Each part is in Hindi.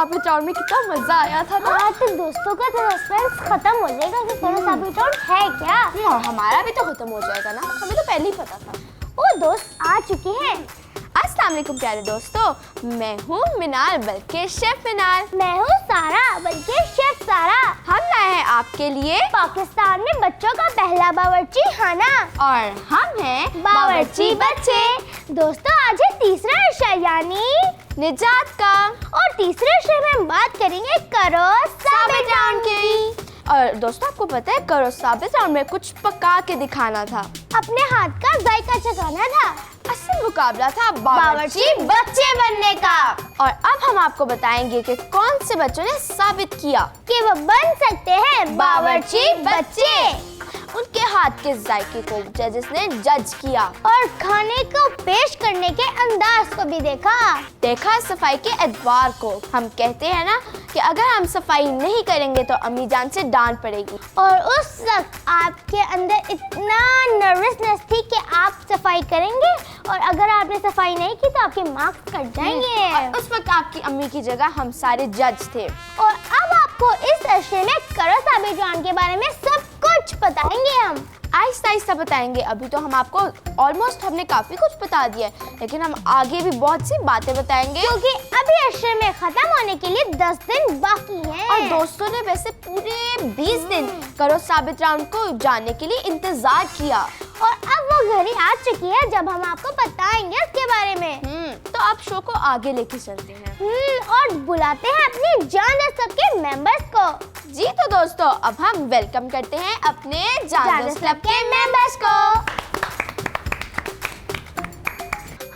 साबित राउंड में कितना मजा आया था ना। तो दोस्तों का तो सस्पेंस खत्म हो जाएगा कि करो साबित राउंड है क्या। हमारा भी तो खत्म हो जाएगा ना, हमें तो पहले ही पता था। ओ दोस्त आ चुके हैं। अस्सलाम वालेकुम प्यारे दोस्तों, मैं हूँ मिनाल बल्कि शेफ मिनाल। मैं हूँ सारा बल्कि शेफ सारा। हम लाए हैं आपके लिए पाकिस्तान में बच्चों का पहला बावर्ची खाना और हम हैं बावर्ची बच्चे। दोस्तों आज है तीसरा विषय यानी निजात का, और तीसरे विषय में हम बात करेंगे करो साबित राउंड की। और दोस्तों आपको पता है करो साबित राउंड में कुछ पका के दिखाना था, अपने हाथ का जायका चखाना था। असल मुकाबला था बावर्ची बच्चे बनने का। और अब हम आपको बताएंगे कि कौन से बच्चों ने साबित किया कि वो बन सकते हैं बावर्ची बच्चे। उनके हाथ के जायके को जजेस ने जज किया और खाने को पेश करने के अंदाज को भी देखा सफाई के एतबार को। हम कहते हैं ना कि अगर हम सफाई नहीं करेंगे तो अम्मी जान से डांट पड़ेगी। और उस वक्त आपके अंदर इतना नर्वसनेस थी कि आप सफाई करेंगे और अगर आपने सफाई नहीं की तो आपके मार्क्स कट जाएंगे। और उस वक्त आपकी अम्मी की जगह हम सारे जज थे। और अब आपको इस अर्शे में करो साबित राउंड के बारे में सब कुछ बताएंगे हम। आहिस्ता आहिस्ता बताएंगे। अभी तो हम आपको ऑलमोस्ट हमने काफी कुछ बता दिया है, लेकिन हम आगे भी बहुत सी बातें बताएंगे क्योंकि अभी अर्शे में खत्म होने के लिए 10 दिन बाकी हैं। और दोस्तों ने वैसे पूरे 20 दिन करो साबित राउंड को जानने के लिए इंतजार किया और अब वो घड़ी आ चुकी है जब हम आपको बताएंगे इसके बारे में। तो आप शो को आगे लेके चलते हैं और बुलाते हैं अपनी जान दोस्त के मेंबर्स को। जी तो दोस्तों अब हम वेलकम करते हैं अपने जान दोस्त क्लब के मेंबर्स को।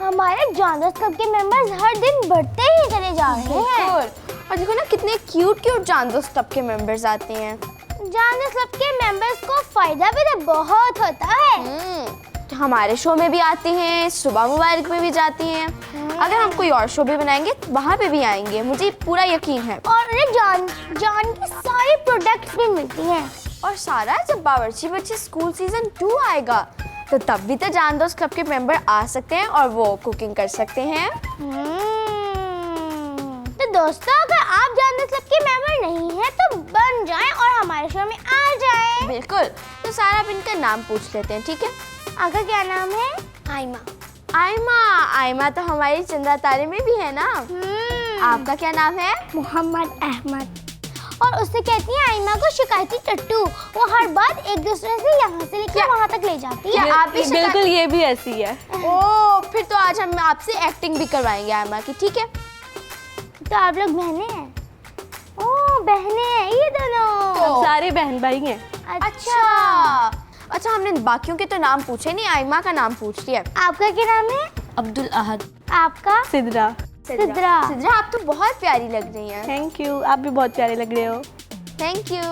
हमारे जान दोस्त क्लब के मेंबर्स हर दिन बढ़ते ही चले जा रहे हैं। और देखो ना कितने क्यूट क्यूट जान दोस्त क्लब के मेंबर्स आते हैं। जान दोस्त क्लब के मेंबर्स को फायदा भी तो बहुत होता है। तो हमारे शो में भी आते हैं, सुबह मुबारक में भी जाती हैं। अगर हम कोई और शो भी बनाएंगे तो वहाँ पे भी आएंगे, मुझे पूरा यकीन है। और उन्हें जान की सारी प्रोडक्ट्स भी मिलती हैं। और सारा जब बावर्ची बच्चे स्कूल सीजन 2 आएगा तो तब भी तो जान दोस्त क्लब के मेंबर आ सकते हैं और वो कुकिंग कर सकते हैं। तो दोस्तों अगर आप जान दोस्त क्लब के मेंबर नहीं हैं तो बन जाएं और हमारे शो में आ जाएं। बिल्कुल। तो सारा अब इनका नाम पूछ लेते हैं, ठीक है? आपका क्या नाम है? आयमा। आयमा, आयमा तो हमारी चंदा तारे में भी है ना। आपका क्या नाम है? मोहम्मद अहमद। और उससे कहती है आयमा को शिकायती टट्टू। वो हर बात एक दूसरे से यहाँ से लेकर वहाँ तक ले जाती है। आप भी बिल्कुल ये भी ऐसी है। ओह, फिर तो आज हम आपसे एक्टिंग भी करवाएंगे आयमा की, ठीक है? तो आप लोग बहनें हैं? ओह बहनें हैं ये दोनों। सब सारे बहन भाई हैं। अच्छा हमने बाकियों के तो नाम पूछे नहीं, आयमा का नाम पूछ लिया। आपका क्या नाम है? अब्दुल अहद। आपका? सिद्रा। सिद्रा। सिद्रा आप तो बहुत प्यारी लग रही हैं। थैंक यू, आप भी बहुत प्यारे लग रहे हो। Thank you.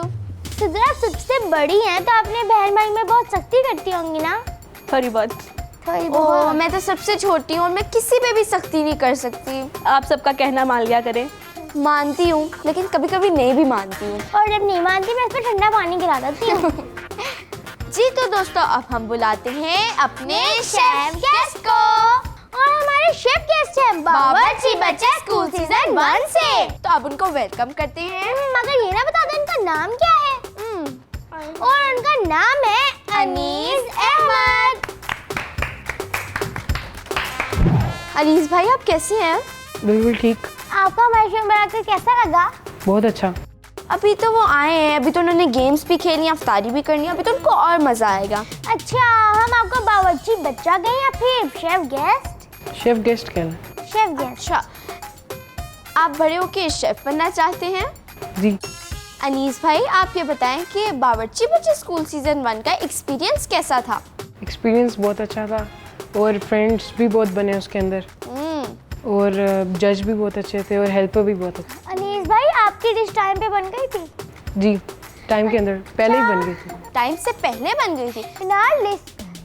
सिद्रा सबसे बड़ी हैं तो अपने बहन भाई में बहुत सख्ती करती होंगी ना? थोड़ी बहुत। ओह, मैं तो सबसे छोटी हूँ और मैं किसी पे भी सख्ती नहीं कर सकती। आप सबका कहना मान लिया करें। मानती हूँ लेकिन कभी कभी नहीं भी मानती हूँ। और जब नहीं मानती मैं इस पर ठंडा पानी गिरा देती हूँ। जी तो दोस्तों अब हम बुलाते हैं अपने शेफ गेस्ट को। और हमारे शेफ गेस्ट हैं बावर्ची बच्चे स्कूल सीजन 1 से। तो अब उनको वेलकम करते हैं। मगर ये ना बता दो इनका नाम क्या है? और उनका नाम है अनीस अहमद। अनीस भाई आप कैसे हैं? बिल्कुल ठीक। आपका हमारे शो में बनाकर कैसा लगा? बहुत अच्छा। अभी तो वो आए हैं, अभी तो उन्होंने गेम्स भी खेली, अफ्तारी भी करनी है, अभी तो उनको और मजा आएगा। अच्छा हम आपको बावर्ची बच्चा कहें या फिर शेफ गेस्ट? शेफ गेस्ट कहना। Chef guest. अच्छा आप बड़े होके शेफ बनना चाहते हैं? जी। अनीस भाई आप ये बताएं कि बावर्ची बच्चे स्कूल सीजन 1 का एक्सपीरियंस कैसा था? एक्सपीरियंस बहुत अच्छा था और फ्रेंड्स भी बहुत बने उसके अंदर और जज भी बहुत अच्छे थे और हेल्पर भी बहुत अच्छे। अनीस भाई आपकी डिश टाइम पे बन गई थी? जी टाइम के अंदर पहले ही बन गई थी। टाइम से पहले बन गई थी? फिलहाल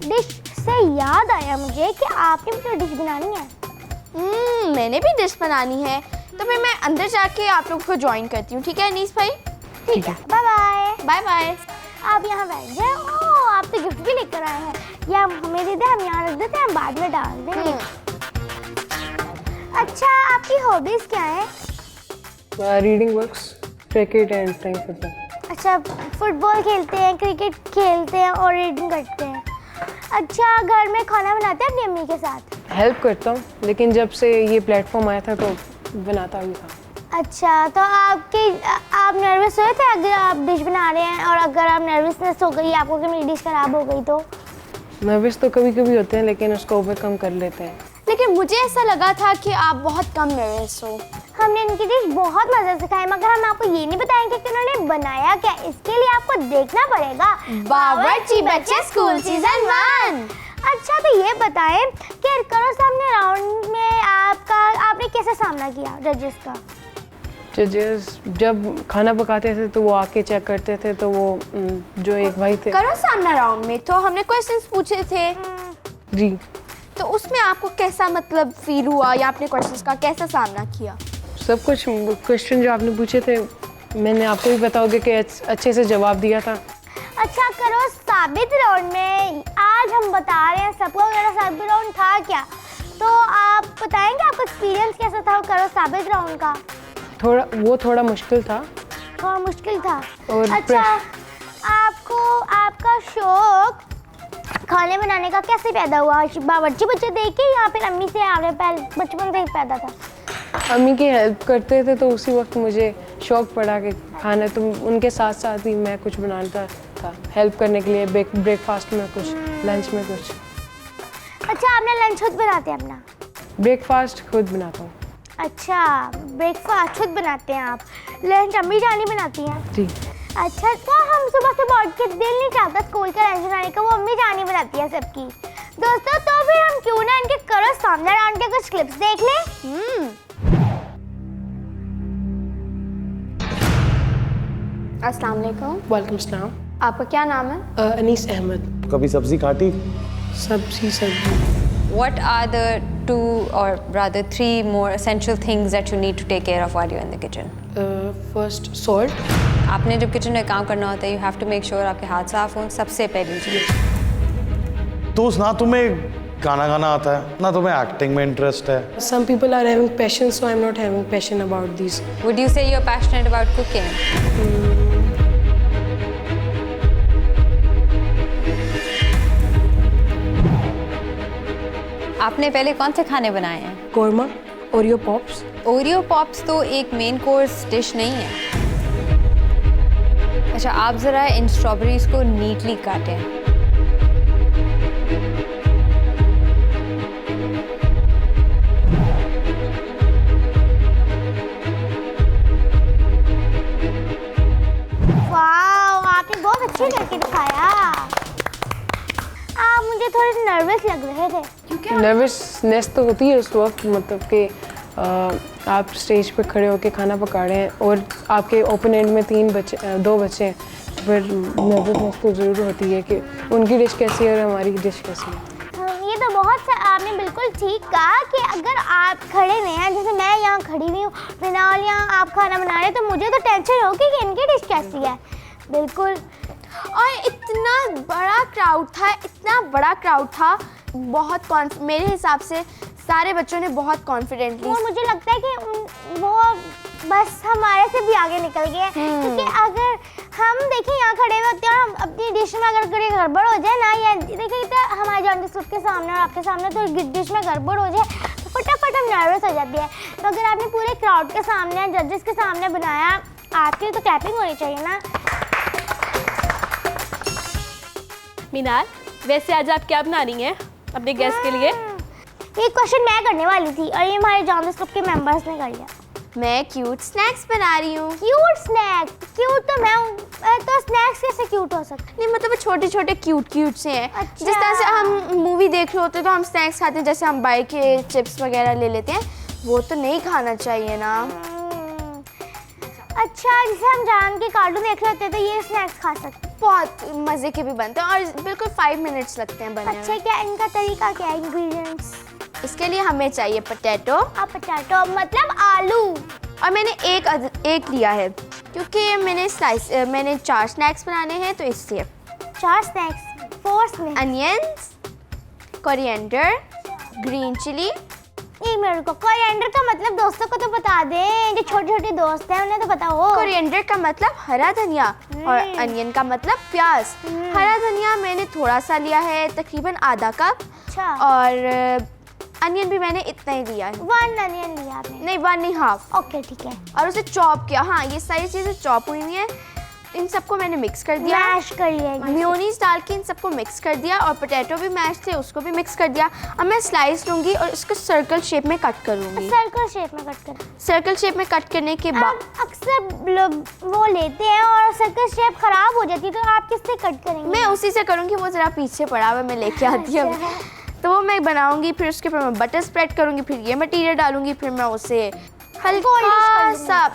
डिश से याद आया मुझे कि आपने भी तो डिश बनानी है। मैंने भी डिश बनानी है तो फिर मैं अंदर जाके आप लोगों को ज्वाइन करती हूँ, ठीक है अनीस भाई? ठीक है बाय बाय। Bye bye. आप यहाँ बैठ जाए। ओह आप तो गिफ्ट भी लेकर आए हैं। ये हमें दे दे, हम यहाँ रख देते हैं, हम बाद में डाल देंगे। अच्छा आपकी हॉबीज क्या है? Reading books, cricket and playing football. अच्छा, फुटबॉल खेलते हैं, क्रिकेट खेलते हैं और रीडिंग करते हैं। अच्छा, घर में खाना बनाते हैं अपनी अम्मी के साथ? हेल्प करता हूँ, लेकिन जब से ये प्लेटफॉर्म आया था तो बनाता भी था। अच्छा, तो आप नर्वस हुए थे अगर आप डिश बना रहे हैं, और अगर आप नर्वसनेस हो गई आपको कि मेरी डिश खराब हो गई तो? नर्वस तो कभी कभी होते हैं, लेकिन उसको ओवरकम कर लेते हैं। लेकिन मुझे ऐसा लगा था कि आप बहुत कम नर्वस हो। हमने इनकी डिश बहुत मज़े से खाई, मगर हम आपको ये नहीं बताएंगे कि उन्होंने बनाया क्या। इसके लिए आपको देखना पड़ेगा बावर्ची बच्चे स्कूल सीजन 1। अच्छा, तो ये बताएं कि करो सामने राउंड में आपने कैसे सामना किया जजेस का? जजेस जब खाना पकाते थे तो वो आके चेक करते थे, तो वो जो एक भाई थे। करो सामना राउंड में तो हमने क्वेश्चंस पूछे थे जी, तो उसमें आपको कैसा मतलब फील हुआ या आपने क्वेश्चंस का कैसा सामना किया? सब कुछ क्वेश्चन जो आपने पूछे थे मैंने आपको भी पता होगा कि अच्छे से जवाब दिया था। अच्छा, करो साबित राउंड में आज हम बता रहे हैं सबको करो साबित राउंड था क्या, तो आप बताएंगे आपका एक्सपीरियंस कैसा था करो साबित राउंड का? थोड़ा मुश्किल था। थोड़ा मुश्किल था। और अच्छा, आपका शौक खाने बनाने का कैसे पैदा हुआ? बावर्ची बच्चे देख के या फिर अम्मी से आपने बचपन से ही पैदा था? अम्मी की हेल्प करते थे तो उसी वक्त मुझे शौक पड़ा कि खाना, तो उनके साथ साथ ही मैं कुछ बनाता था हेल्प करने के लिए, ब्रेकफास्ट में कुछ, लंच में कुछ। अच्छा, आपने लंच खुद बनाते हैं अपना? ब्रेकफास्ट खुद बनाता हूँ। अच्छा, ब्रेकफास्ट खुद बनाते हैं आप, लंच अम्मी जानी बनाती हैं? जी। अच्छा, तो हम सुबह सुबह उठ के दिल नहीं चाहता स्कूल का लंच बनाने का, वो अम्मी जानी बनाती है सबकी। दोस्तों, तो फिर हम क्यों ना इनके करो सामने राउंड के कुछ क्लिप्स देख लें? अस्सलाम वालेकुम। वालेकुम सलाम। आपका क्या नाम है? अनीस अहमद। कभी सब्जी काटी? सब्जी। What are the 2 or rather 3 more essential things that you need to take care of while you're in the kitchen? First salt. आपने जब किचन में काम करना होता है you have to make sure आपके हाथ साफ हों, सबसे पहली चीज़। तो ना तुम्हें गाना गाना आता है ना तुम्हें एक्टिंग में इंटरेस्ट है। Some people are having passion, so I'm not having passion about these. Would you say you're passionate about cooking? आपने पहले कौन से खाने बनाए हैं? Korma, Oreo pops. Oreo pops तो एक मेन कोर्स डिश नहीं है। अच्छा, आप ज़रा इन स्ट्रॉबेरीज को नीटली काटें। वाह, आपने बहुत अच्छे करके दिखाया। आप मुझे थोड़े नर्वस लग रहे थे। नर्वसनेस तो होती है उस वक्त, मतलब कि आप स्टेज पे खड़े होकर खाना पका रहे हैं और आपके ओपोनेंट में 2 बच्चे हैं, फिर नर्वसनेस तो ज़रूर होती है कि उनकी डिश कैसी है और हमारी डिश कैसी है। ये तो आपने बिल्कुल ठीक कहा कि अगर आप खड़े नहीं हैं, जैसे मैं यहाँ खड़ी हुई हूँ, बिनाल यहाँ आप खाना बना रहे हैं, तो मुझे तो टेंशन होगी कि इनकी डिश कैसी है। बिल्कुल। और इतना बड़ा क्राउड था, बहुत मेरे हिसाब से सारे बच्चों ने बहुत कॉन्फिडेंटली, वो मुझे लगता है कि वो बस हमारे से भी आगे निकल गए, क्योंकि अगर हम देखें यहाँ खड़े हुए होते हैं और हम अपनी डिश में अगर कोई गड़बड़ हो जाए ना, या देखिए तो हमारे जॉन के सामने और आपके सामने तो डिश में गड़बड़ हो जाए तो फटाफट हम नर्वस हो जाती है। तो अगर आपने पूरे क्राउड के सामने, जजेस के सामने बनाया, आपकी तो क्लैपिंग होनी चाहिए ना। मीनाल, वैसे आज आप क्या बना रही हैं अपने गेस्ट के लिए? ये क्वेश्चन मैं करने वाली थी और ये हमारे जॉन के मेंबर्स ने कर लिया। मैं क्यूट स्नैक्स बना रही हूँ। Cute snack? क्यूट तो मैं हूँ, तो स्नैक्स कैसे क्यूट हो सकते? नहीं, मतलब छोटे छोटे क्यूट से हैं। अच्छा। जिस तरह से हम मूवी देख रहे होते हैं तो हम स्नैक्स खाते हैं, जैसे हम बाइक के चिप्स वगैरह ले लेते हैं, वो तो नहीं खाना चाहिए ना। अच्छा, जैसे हम जान के कार्टून देख रहे होते हैं तो ये स्नैक्स खा सकते हैं। बहुत मज़े के भी बनते हैं और बिल्कुल 5 मिनट्स लगते हैं बनने में। अच्छा, क्या इनका तरीका क्या है? इंग्रेडिएंट्स इसके लिए हमें चाहिए पोटैटो, पोटैटो मतलब आलू, और मैंने एक लिया है क्योंकि मैंने 4 स्नैक्स बनाने हैं, तो इसलिए 4 snacks, 4 snacks. Onions, coriander, green chilli, एक मिनट को, कोरिएंडर का मतलब दोस्तों को तो बता दें, जो छोटे छोटे दोस्त हैं उन्हें तो पता हो। कोरिएंडर का मतलब हरा धनिया और अनियन का मतलब प्याज। हरा धनिया मैंने थोड़ा सा लिया है, तकरीबन आधा कप, अच्छा, और अनियन भी मैंने इतना ही लिया है। 1 अनियन लिया आपने? नहीं, 1 नहीं, हाफ। ओके ठीक है। और उसे चॉप किया। हाँ, ये सारी चीज़ें चॉप हुई हुई हैं, इन सबको मैंने मिक्स कर दिया, मैश कर लिया है। मेयोनीज डाल के इन सबको मिक्स कर दिया, और पोटैटो भी मैश थे उसको भी मिक्स कर दिया। अब मैं स्लाइस लूँगी और इसको सर्कल शेप में कट करूँगी। सर्कल शेप में कट कर। सर्कल शेप में कट करने के बाद अक्सर लोग वो लेते हैं और सर्कल शेप खराब हो जाती है, तो आप किससे कट करेंगे? मैं उसी से करूँगी, वो ज़रा पीछे पड़ा हुआ, मैं लेके आती हूँ। तो वो मैं बनाऊँगी, फिर उसके ऊपर मैं बटर स्प्रेड करूँगी, फिर ये मटीरियल डालूँगी, फिर मैं उसे हल्का सा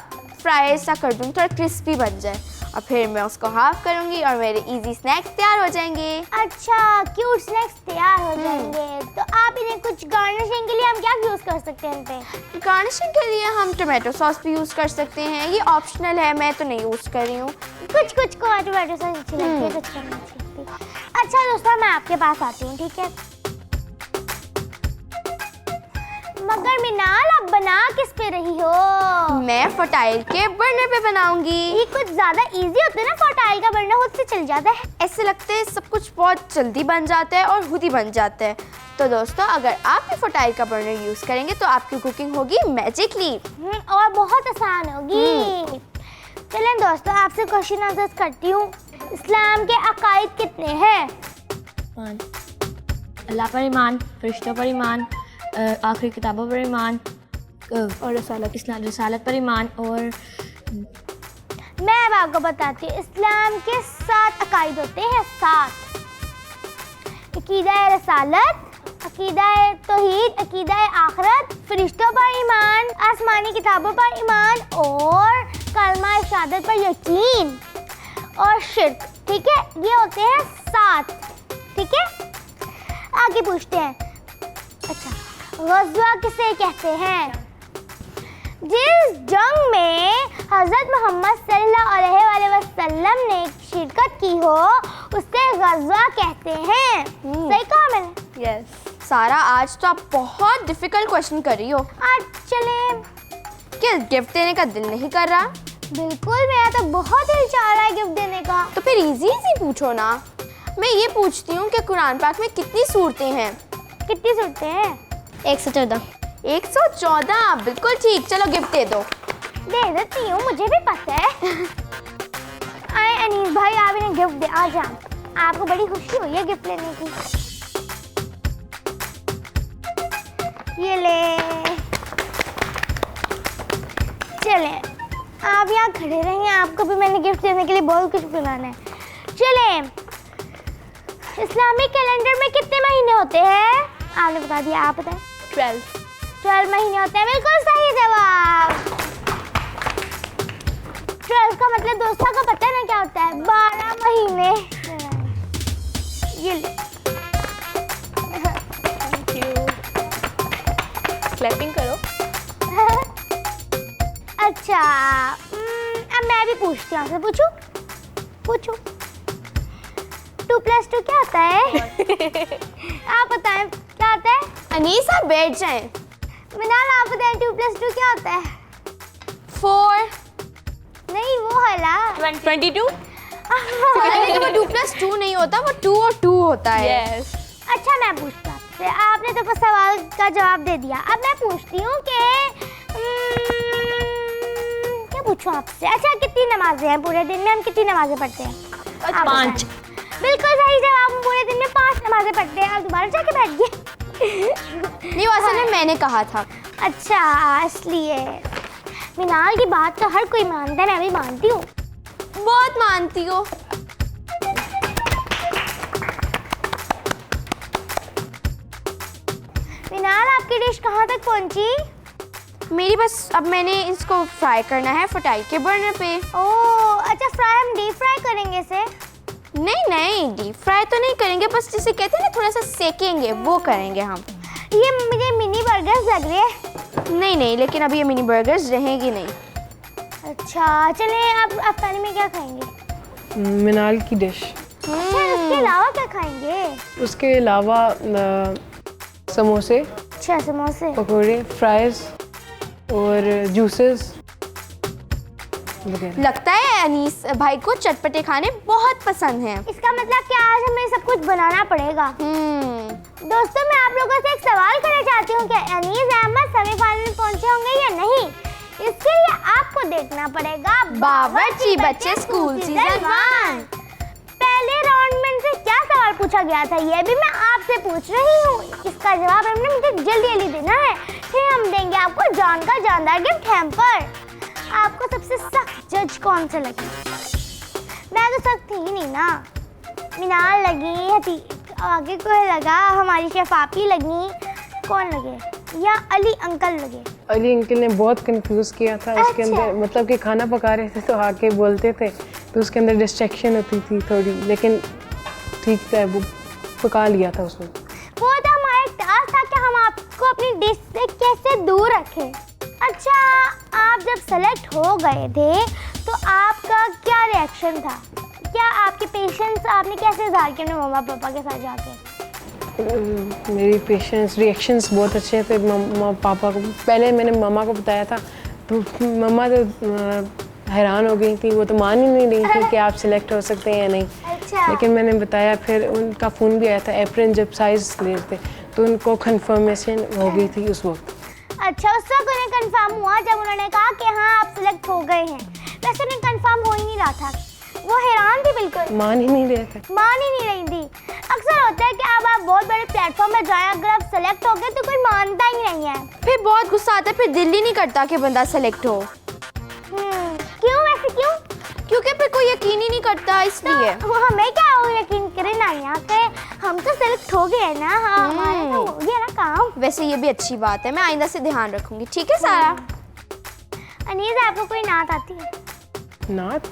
फ्राई सा कर दूँगी, थोड़ा क्रिस्पी बन जाए, और फिर मैं उसको हाफ करूँगी और मेरे इजी स्नैक्स तैयार हो जाएंगे। अच्छा, क्यूट स्नैक्स तैयार हो जाएंगे। तो आप इन्हें कुछ गार्निशिंग के लिए हम क्या यूज़ कर सकते हैं इन पे? गार्निशिंग के लिए हम टोमेटो सॉस भी यूज़ कर सकते हैं, ये ऑप्शनल है, मैं तो नहीं यूज़ कर रही हूँ। कुछ को टोमेटो सॉस अच्छी लगती है, कुछ को नहीं अच्छी लगती। अच्छा दोस्तों, मैं आपके पास आती हूँ, ठीक है? मगर मिनाल, आप बना किस पे रही हो? मैं फटाइल के बर्नर पे बनाऊंगी। ये कुछ ज़्यादा इजी होता है ना, फटाइल का बर्नर खुद से चल जाता है। ऐसे लगता है सब कुछ बहुत जल्दी बन जाता है और खुद ही बन जाता है। तो दोस्तों, अगर आप भी फटाइल का बर्नर यूज़ करेंगे तो आपकी कुकिंग होगी मैजिकली और बहुत आसान होगी। चलें दोस्तों, आपसे क्वेश्चन आंसर करती हूँ। इस्लाम के अकायद कितने हैं? अल्लाह पर ईमान, फरिश्तों पर ईमान, आखिरी किताबों पर ईमान, और रिसालत पर ईमान, और मैं अब आपको बताती हूँ। इस्लाम के 7 अकायद होते हैं, 7। अकीदा रसालत, अकीदा तौहीद, अकीदा आखिरत, फरिश्तों पर ईमान, आसमानी किताबों पर ईमान, और कलमा शहादत पर यकीन, और शिर्क। ठीक है, ये होते हैं 7। ठीक है, आगे पूछते हैं। अच्छा, ग़ज़वा किसे कहते हैं? जिस जंग में हज़रत मोहम्मद सल्लल्लाहु अलैहि वसल्लम ने शिरकत की हो, उसे ग़ज़वा कहते हैं। सही कहा मैंने? यस। सारा, आज तो आप बहुत डिफिकल्ट क्वेश्चन कर रही हो। आज चलें। क्या गिफ्ट देने का दिल नहीं कर रहा? बिल्कुल, मेरा तो बहुत दिल चाह रहा है गिफ्ट देने का। तो फिर इजी पूछो ना। मैं ये पूछती हूँ कि कुरान पाक में कितनी सूरतें हैं? कितनी सूरतें हैं? 114। 114, बिल्कुल ठीक। चलो गिफ्ट दे दो। दे देती हूँ, मुझे भी पता है। आए अनीस भाई, आप इन्हें गिफ्ट दे। आ जाओ, आपको बड़ी खुशी हुई है गिफ्ट लेने की। ये ले। चलें, आप यहाँ खड़े रहिए, आपको भी मैंने गिफ्ट देने के लिए बहुत कुछ बनाना है। चलें, इस्लामिक कैलेंडर में कितने महीने होते हैं? आपने बता दिया, आप बताएं। 12 महीने होते हैं। बिल्कुल सही जवाब। 12 का मतलब दोस्तों को पता है ना क्या होता है? 12 महीने। ये ले। Thank you. क्लैपिंग करो। अच्छा, अब मैं भी पूछती हूँ आपसे। पूछूं? 2 + 2 क्या होता है? आप बताएं, क्या होता है? अनीस, आप बैठ जाएं। मिनाल, आप बताएं 2 + 2 क्या होता है? 4। नहीं, वो है ना। 22। अरे वो 2 + 2 नहीं होता, वो 2 और 2 होता है। यस। अच्छा, मैं पूछती हूँ आपसे। आपने तो बस सवाल का जवाब दे दिया। अब मैं पूछती हूँ कि क्या पूछूं आपसे? अच्छा, कितनी नमाजें हैं पूरे दिन में? हम कितनी नमाजें पढ़ते हैं? आप 5। बताएं। बिल्कुल सही जवाब। हम पूरे दिन में 5 नमाजें पढ़ते हैं। आप दोबारा जाके बैठ गए। नहीं, वो असल में मैंने कहा था। अच्छा, इसलिए मिनाल की बात तो हर कोई मानता है, मैं भी मानती हूँ। बहुत मानती हो। मिनाल, आपकी डिश कहाँ तक पहुँची? मेरी बस, अब मैंने इसको फ्राई करना है फटाइल के बर्नर पे। ओह, अच्छा, फ्राई हम डीप फ्राई करेंगे इसे? नहीं, डीप फ्राई तो नहीं करेंगे, बस जिसे कहते हैं ना थोड़ा सा सेकेंगे, वो करेंगे हम। ये मुझे मिनी बर्गर्स लग रहे हैं। नहीं, लेकिन अभी ये मिनी बर्गर्स रहेंगी नहीं। अच्छा, चलें, आप खाने में क्या खाएंगे? मिनाल की डिश। अच्छा, उसके अलावा क्या खाएंगे? उसके अलावा समोसे अच्छा, समोसे। पकोड़े, फ्राइज और जूसेस वगैरह। लगता है अनीस भाई को चटपटे खाने बहुत पसंद हैं। इसका मतलब कि आज हमें सब कुछ बनाना पड़ेगा। दोस्तों, मैं आप लोगों से एक सवाल करना चाहती हूँ कि अनीस अहमद सेमीफाइनल में पहुंचे होंगे या नहीं। इसके लिए आपको देखना पड़ेगा बावर्ची बच्चे स्कूल सीजन 1। पहले राउंड में से क्या सवाल पूछा गया था, ये भी मैं आपसे पूछ रही हूँ। इसका जवाब हमने मुझे जल्दी जल्दी देना है, फिर हम देंगे आपको जान का जानदार गिफ्ट हैम्पर। आपको सबसे सख्त जज कौन से लगे? मैं तो सख्त थी नहीं ना। मीनाल लगी, आगे कोई लगा, हमारी शेफ आपी लगी, कौन लगे? या अली अंकल लगे? अली अंकल ने बहुत कंफ्यूज किया था। उसके अंदर मतलब कि खाना पका रहे थे तो आके बोलते थे, तो उसके अंदर डिस्ट्रैक्शन होती थी थोड़ी, लेकिन ठीक था, वो पका लिया था उसने। वो तो हमारा एक टास्क था कि हम आपको अपनी डिश से कैसे दूर रखें। अच्छा, आप जब सेलेक्ट हो गए थे तो आपका क्या रिएक्शन था? क्या आपके पेशेंस आपने कैसे इज़हार किया अपने मम्मा पापा के साथ जाके? मेरी पेशेंस रिएक्शंस बहुत अच्छे थे मम्मा पापा को। पहले मैंने मम्मा को बताया था तो मम्मा तो हैरान हो गई थी, वो तो मान ही नहीं रही थी कि आप सिलेक्ट हो सकते हैं या नहीं। अच्छा। लेकिन मैंने बताया, फिर उनका फ़ोन भी आया था। अप्रैल जब साइज़ ले थे तो उनको कंफर्मेशन हो गई थी उस वक्त। अच्छा, उस वक्त उन्हें कंफर्म हुआ जब उन्होंने कहा कि हाँ आप सिलेक्ट हो गए हैं। वैसे उन्हें कंफर्म हो ही नहीं रहा था, वो हैरान थी, बिल्कुल मान ही नहीं रहे थे। मान ही नहीं रही थी। अक्सर होता है कि अब आप बहुत बड़े प्लेटफॉर्म में जाएं, अगर आप सेलेक्ट हो गए तो कोई मानता ही नहीं है, फिर बहुत गुस्सा आता है, फिर दिल ही नहीं करता कि बंदा सेलेक्ट हो। क्यों? वैसे क्यों? क्योंकि फिर कोई यकीन ही नहीं करता, इसलिए। वो हमें क्या हो, यकीन करें ना यहाँ पे, हम तो सेलेक्ट हो गए हैं ना। हाँ, हमारा तो हो गया ना काम। वैसे ये भी अच्छी बात है, मैं आइंदा से ध्यान रखूंगी। ठीक है सारा? अनीस, आपको कोई नात आती है? नात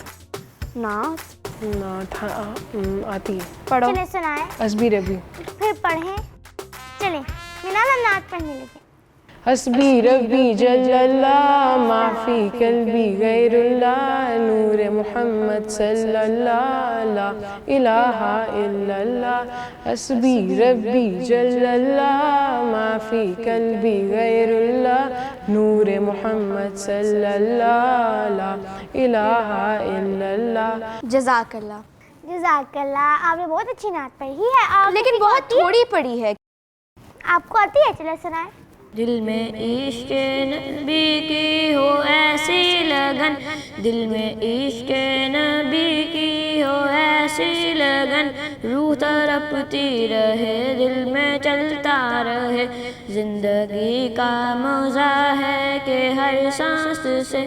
आती है। पढ़ो। चले सुनाए, हस्बी रबी। फिर पढ़ें। चले मिनाल, हम नात पढ़ने लगे। हस्बी रबी जल्लल्लाह माफी कल्बी गैरुल्लाह नूर मोहम्मद सल्लल्लाहु ला इलाहा इल्लल्लाह। हस्बी रबी जल्लल्लाह माफी कल्बी गैरुल्लाह नूर मोहम्मद सल्लल्लाहु ला इलाहा इल्लल्लाह। जज़ाकल्लाह। जज़ाकल्लाह, आपने बहुत अच्छी नात पढ़ी है। लेकिन बहुत थोड़ी पड़ी है। आपको आती है? चले सुनाए। दिल में इश्क नबी की हो ऐसी लगन, दिल में इश्क नबी की हो ऐसी लगन, रूह तड़पती रहे दिल में चलता रहे, जिंदगी का मज़ा है कि हर सांस से,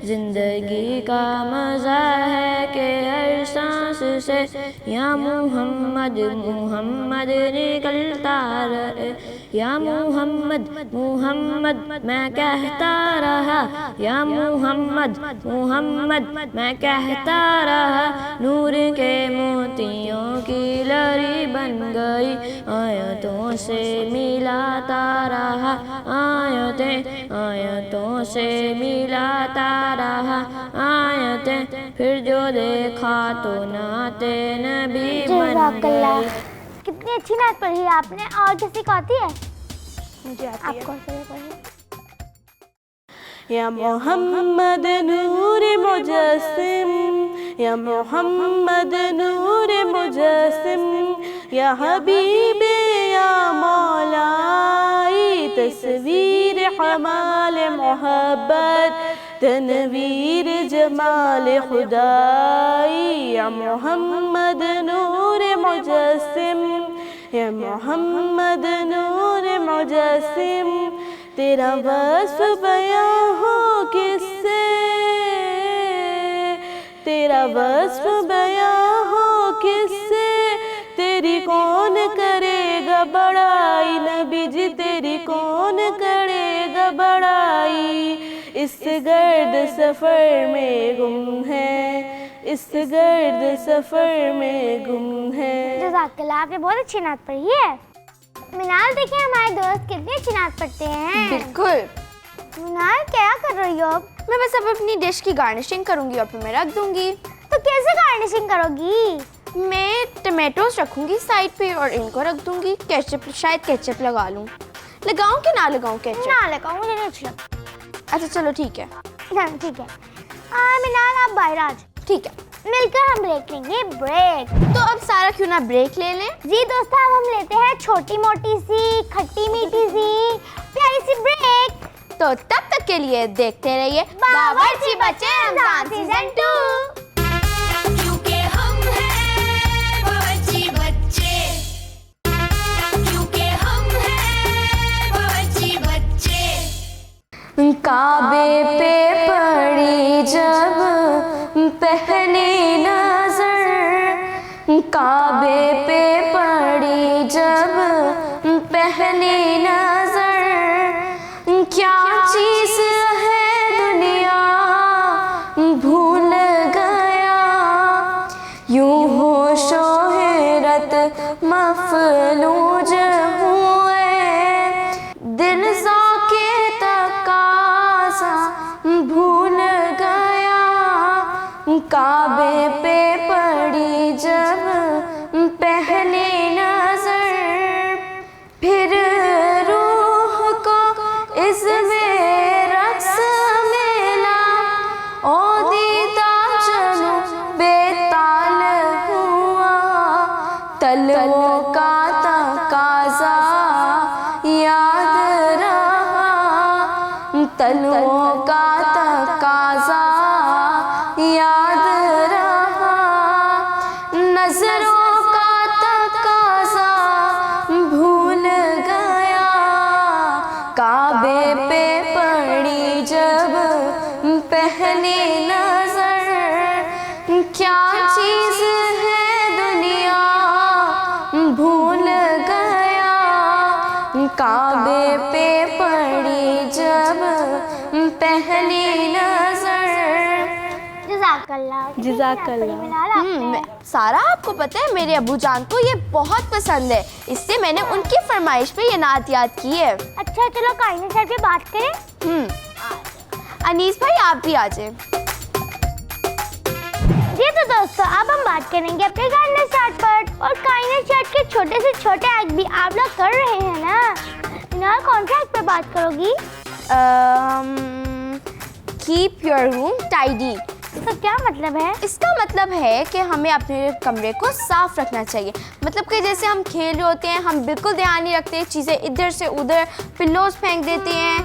जिंदगी का मज़ा है कि हर सांस से, या मोहम्मद मोहम्मद निकलता रहे, या मोहम्मद मोहम्मद मैं कहता रहा, या मोहम्मद मोहम्मद मैं कहता रहा, नूर के मोतियों की लड़ी बन गई, आयतों से मिलाता रहा, आयतों से मिलाता रहा, आयतें फिर जो देखा तो नाते नबी बन गई। कितनी अच्छी नात पढ़ी है आपने। और किसी को आती है? मुझे आती है। आपको पढ़िए। या मोहम्मद नूर मुजस्सिम, या मोहम्मद नूर मुजस्सिम, या हबीबे या मौलाई, तस्वीर हमाल मोहब्बत, तनवीर जमाल खुदाई, या मोहम्मद नूर मुजस्सिम, या मोहम्मद नूर मुजस्सिम, तेरा वस्फ बयां हो किससे, तेरा वस्फ बयां हो किससे, तेरी कौन करेगा बड़ाई, नबी जी तेरी कौन करेगा बड़ाई, इस गर्द सफ़र में गुम है, इस गर्द सफ़र में गुम है। जज़ाकल्लाह, आपने बहुत अच्छी नात पढ़ी है। मिनाल, देखिए हमारे दोस्त कितनी अच्छी नात पढ़ते हैं। बिल्कुल। मिनाल, क्या कर रही हो अब? मैं बस अब अपनी डिश की गार्निशिंग करूंगी और फिर मैं रख दूंगी। तो कैसे गार्निशिंग करोगी? मैं टमाटोज रखूंगी साइड पे और इनको रख दूंगी। केचप, शायद केचप लगा लूँ। लगाऊं कि ना लगाऊं केचप? ना लगाओ, मुझे नहीं अच्छा लगता। अच्छा चलो ठीक है। हाँ, ठीक है। मिनाल आप बाहर आ जाओ, ठीक है, मिलकर हम ब्रेक लेंगे, ब्रेक। तो अब सारा क्यों ना ब्रेक ले लें? जी दोस्तों, अब हम लेते हैं छोटी मोटी सी खट्टी मीठी सी प्यारी सी ब्रेक। तो तब तक के लिए देखते रहिए बावर्ची बच्चे रमजान सीजन 2। क्योंकि हम हैं बावर्ची बच्चे, क्योंकि हम हैं बावर्ची बच्चे। काबे पे पड़ी जब पहली नजर, काबे पे पड़ी जब पहली नजर, क्या चीज है दुनिया भूल गया, यूं हो शोहरत मफलूज हुए, दिल ज़ौक़े तकाज़ा भूल गया, काबे पे पड़ी जब पहली नजर, फिर रूह को इसमें रक्स मिला, ओ दीदा चलो बेताल हुआ, तलवों का तकाज़ा याद रहा, तलवों का तकाज़ा याद रहा, नजरों का तकाज़ा भूल गया, काबे पे पड़ी जब पहली नजर, क्या चीज है दुनिया भूल गया, काबे पे पड़ी जब पहली नजर। जज़ाकल्लाह। जज़ाकल्लाह। मिनाल आपने सारा आपको पता है मेरे अबू जान को ये बहुत पसंद है, इससे मैंने उनकी फरमाइश पे ये नात याद की है। अच्छा चलो काइनेस सर पे बात करें। अनीस भाई आप भी आ जाए। जी तो दोस्तों, अब हम बात करेंगे अपने काइनेस चार्ट पर, और काइनेस चार्ट के छोटे से छोटे एक्ट भी आप लोग कर रहे हैं ना। मिनाल कौन सा एक्ट पर बात करोगी? Keep your room tidy. इसका क्या मतलब है? इसका मतलब है कि हमें अपने कमरे को साफ रखना चाहिए। मतलब कि जैसे हम खेल रहे होते हैं, हम बिल्कुल ध्यान नहीं रखते, चीज़ें इधर से उधर पिल्लोज फेंक देते हैं,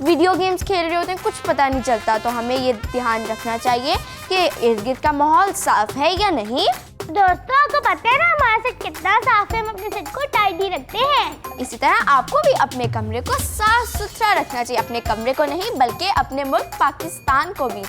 वीडियो गेम्स खेल रहे होते हैं, कुछ पता नहीं चलता। तो हमें ये ध्यान रखना चाहिए कि इर्द गिर्द का माहौल साफ है या नहीं। दोस्तों आपको पता है ना हमारा सेट कितना साफ है, हम अपने सेट को टाइडी रखते हैं। इसी तरह आपको भी अपने कमरे को साफ सुथरा रखना चाहिए, अपने कमरे को नहीं बल्कि अपने मुल्क पाकिस्तान को भी।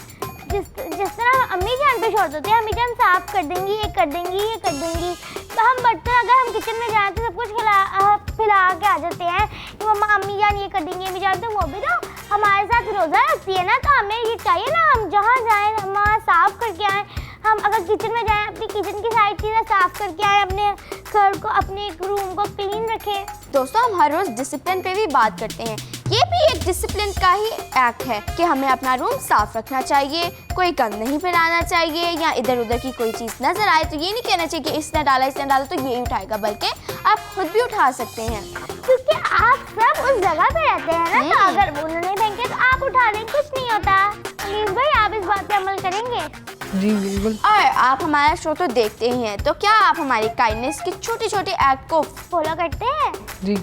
जिस तरह अम्मी जान पे छोड़ देते हैं, अम्मी जान साफ कर देंगी, ये कर देंगी, ये कर देंगी, तो हम बर्तन अगर हम किचन में जाए तो सब कुछ फैला के आ जाते हैं कि मम्मा अम्मी जान ये कर देंगी, अम्मी जान तो वो भी तो हमारे साथ रोज़ा रखती है ना, तो हमें ये चाहिए ना हम जहाँ जाएँ हम वहाँ साफ करके आएँ। हम अगर किचन में जाएँ अपनी किचन की सारी चीज़ें साफ करके आएँ, अपने घर को अपने रूम को क्लीन रखें। दोस्तों हम हर रोज़ डिसिप्लिन पे भी बात करते हैं, ये भी एक डिसिप्लिन का ही एक्ट है कि हमें अपना रूम साफ रखना चाहिए, कोई गंद नहीं फैलाना चाहिए, या इधर उधर की कोई चीज़ नज़र आए तो ये नहीं कहना चाहिए कि इसने डाला तो ये उठाएगा, बल्कि आप खुद भी उठा सकते हैं, क्योंकि आप सब उस जगह पे रहते हैं ना, तो अगर उन्होंने फेंके तो आप उठा लें, कुछ नहीं होता। अनीस भाई आप इस बात पे अमल करेंगे? जी बिल्कुल। और आप हमारा शो तो देखते ही हैं, तो क्या आप हमारी काइंडनेस के छोटे छोटे एक्ट को फॉलो करते हैं? जी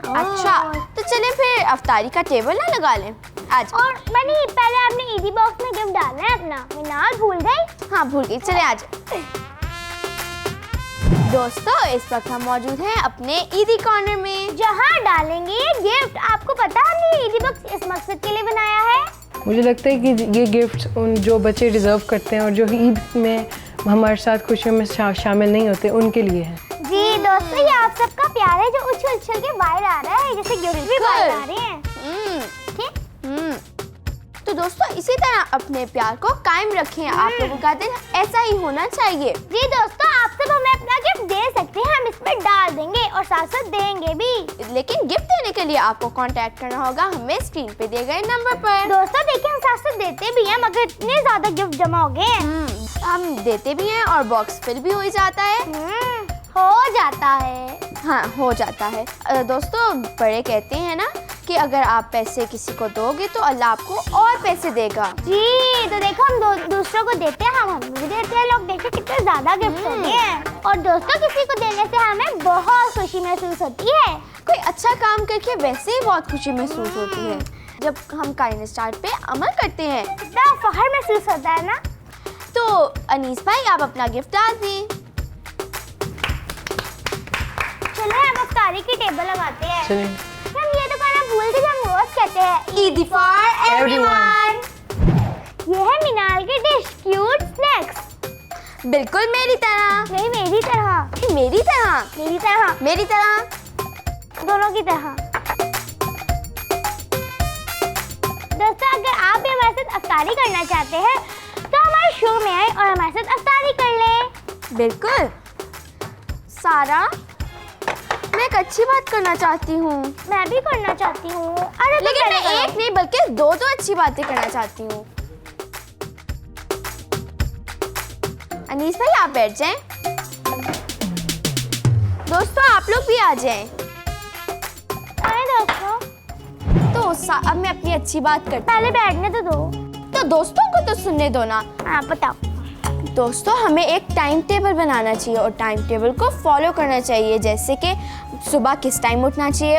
अच्छा तो चलें फिर अफ्तारी का टेबल ना लगा लें आज। और मनी पहले आपने ईदी बॉक्स में गिफ्ट डालना है अपना, मिनाल भूल गई? हाँ भूल गई, चले आज। दोस्तों इस वक्त हम मौजूद हैं अपने ईदी कॉर्नर में, जहाँ डालेंगे ये गिफ्ट। आपको पता है हमने ईदी बॉक्स इस मकसद के लिए बनाया है। मुझे लगता है कि ये गिफ्ट्स उन जो बच्चे डिज़र्व करते हैं और जो ईद में हमारे साथ खुशियों में शामिल नहीं होते उनके लिए है। जी दोस्तों ये आप सबका प्यार है जो उछल उछल के बाहर आ रहा है, जैसे गिफ्ट भी बाहर आ रहे हैं। ठीक? तो दोस्तों इसी तरह अपने प्यार को कायम रखें, आप लोगों का दिन ऐसा ही होना चाहिए। जी दोस्तों आप सब हमें अपना गिफ्ट दे सकते हैं, हम इसमें डाल देंगे और साथ साथ देंगे भी। लेकिन गिफ्ट देने के लिए आपको कांटेक्ट करना होगा हमें स्क्रीन पे दिए गए नंबर पर। दोस्तों देखिए हम साथ साथ देते भी हैं, मगर इतने ज्यादा गिफ्ट जमा हो गए हैं। हम देते भी हैं और बॉक्स फिल भी हो ही जाता है। हो जाता है। हाँ हो जाता है। दोस्तों बड़े कहते हैं ना कि अगर आप पैसे किसी को दोगे तो अल्लाह आपको और पैसे देगा। जी तो देखो हम दूसरों को देते हैं, हम भी देते हैं। लोग देखो कितने ज्यादा गिफ्ट होते हैं। और दोस्तों किसी को देने से हमें बहुत खुशी महसूस होती है। कोई अच्छा काम करके वैसे ही बहुत खुशी महसूस होती है। जब हम काइंडनेस चार्ट पे अमल करते हैं कितना फख्र महसूस होता है ना। तो अनीस भाई आप अपना गिफ्ट डाल दें। चलो हम अफ्तारी की टेबल लगाते हैं। चलिए। हम ये तो करना भूल गए, हम रोज कहते हैं ईद फॉर एवरीवन। ये है मिनाल की डिश, क्यूट स्नैक्स। बिल्कुल मेरी तरह। नहीं मेरी तरह, मेरी तरह। मेरी तरह, मेरी तरह। दोनों की तरह। दोस्तों अगर आप भी हमारे साथ अफ्तारी करना चाहते हैं तो हमारे शो में आए और हमारे साथ अफ्तारी कर लें। बिल्कुल। सारा मैं एक अच्छी बात करना चाहती हूँ। मैं भी करना चाहती हूँ। अरे लेकिन मैं एक नहीं बल्कि दो अच्छी बातें करना चाहती हूँ। अनीस भाई आप बैठ जाएं। दोस्तों आप लोग भी आ जाएं। अरे दोस्तों तो अब मैं अपनी अच्छी बात करती पहले बैठने तो दो। हूँ। तो दोस्तों को तो सुनने दो ना। हाँ बताओ। दोस्तों हमें एक टाइम टेबल बनाना चाहिए और टाइम टेबल को फॉलो करना चाहिए। जैसे कि सुबह किस टाइम उठना चाहिए,